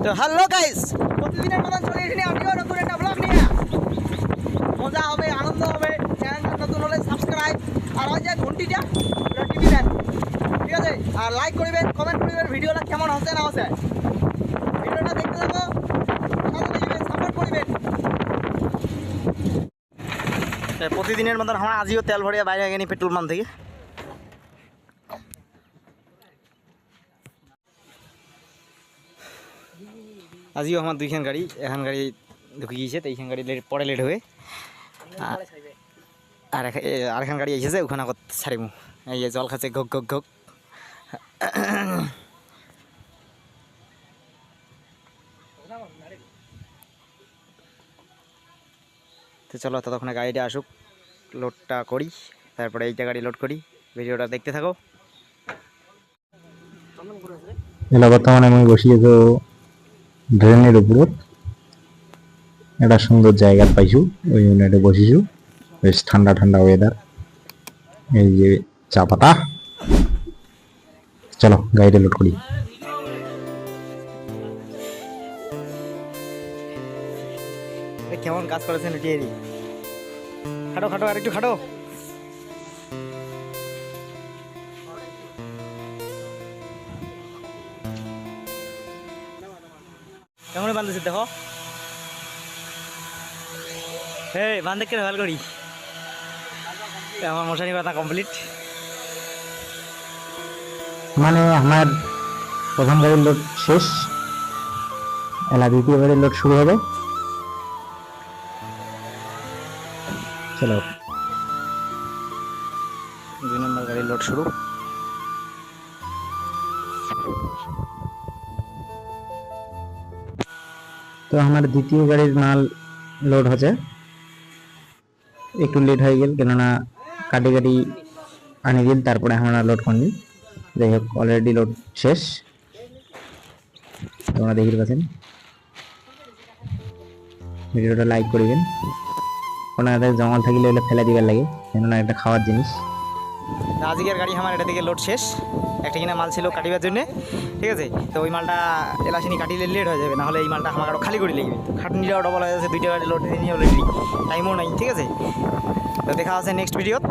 তো hello guys, প্রতিদিনের মতন চলে এসেছি আমিও নতুন একটা ব্লগ নিয়ে। মজা হবে, আনন্দ হবে। চ্যানেলটা নতুন হলে সাবস্ক্রাইব আর ওই যে ঘন্টিটা ওটা টিপি দেন, ঠিক আছে? আর লাইক করবেন, কমেন্ট করবেন ভিডিওটা কেমন হচ্ছে না হচ্ছে। ভিডিওটা দেখতে থাকো, সাপোর্ট করবেন। প্রতিদিনের মতন আমরা আজিও তেল ভরিয়ে বাইরে গেনি পেট্রোল পাম্প থেকে। আজিও আমার দুইখান গাড়ি, এখন গাড়ি ঢুকে গিয়েছে, তো এইখান গাড়ি পরে লেট হবে। আরেকখান গাড়ি এসেছে, ওখানে আগত ছাড়িমু। এই যে জল খাচ্ছে ঘক ঘক ঘক। তো চলো ততক্ষণে গাড়িটা আসুক, লোডটা করি, তারপরে এইটা গাড়ি লোড করি। ভিডিওটা দেখতে থাকো। এলা বর্তমানে আমি বসিয়েছো ড্রেনের উপর একটা সুন্দর জায়গা পাইছু, ওই জন্য এটা বসিছু। বেশ ঠান্ডা ঠান্ডা ওয়েদার, এই যে চা পাতা। চলো গাড়িটা লোড করি। কেমন কাজ করেছেন এটি? খাটো খাটো, আর একটু খাটো। কেমন বান্ধছে দেখো। হ্যাঁ, বান্ধে কে ভাল করি। আমার মশারি বাঁধা কমপ্লিট। মানে আমার প্রথম গাড়ির লোড শেষ, এলা দ্বিতীয় গাড়ির লোড শুরু হবে। চলো 2 নম্বর গাড়ির লোড শুরু। তো আমার দ্বিতীয় গাড়ির মাল লোড হচ্ছে, একটু লেট হয়ে গেল কেননা কাটি কাটি আনি দিন, তারপরে আমরা লোড করি। যাই হোক, অলরেডি লোড শেষ, তোমরা দেখতে পাচ্ছেন। ভিডিওটা লাইক করবেন। কোনো একটা জঙ্গল থাকিলে ওগুলো ফেলে দিবার লাগে, কেননা একটা খাওয়ার জিনিস। আজকের গাড়ি আমার এটা থেকে লোড শেষ। একটা কিনা মাল ছিল কাটিবার জন্যে, ঠিক আছে? তো ওই মালটা এলাচিনি কাটিলে লেট হয়ে যাবে, নাহলে এই মালটা আমার আরও খালি করে লাগবে। খাটনিটাও ডবল হয়ে যাচ্ছে, 2টা গাড়ি লোড দিয়ে নিয়ে অলরেডি টাইমও নাই, ঠিক আছে? তো দেখা আছে নেক্সট ভিডিওত।